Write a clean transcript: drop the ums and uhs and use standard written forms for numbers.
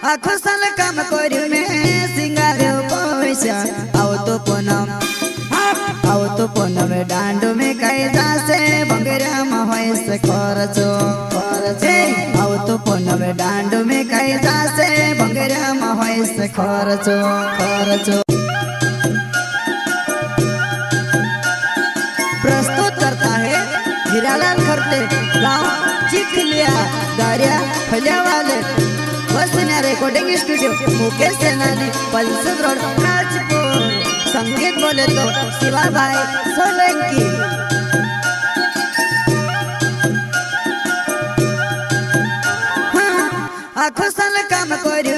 आखो साल काम करू में सिंगार पैसा आओ तो पूनम आओ तो पूनम डांडो में कई जासे भंगरा में से खर्चो आओ तो पूनम डांडो में कई जासे भंगरा में से खर्चो प्रस्तुत करता है हीरालाल खरते गांव चिखलिया दारिया फलिया वाले वसुन्या रिकॉर्डिंग स्टूडियो मुकेश सेनानी पल्सद रोड राजपुर। संगीत बोले तो शिवा भाई सोलंकी। हाँ, आखो साल काम करू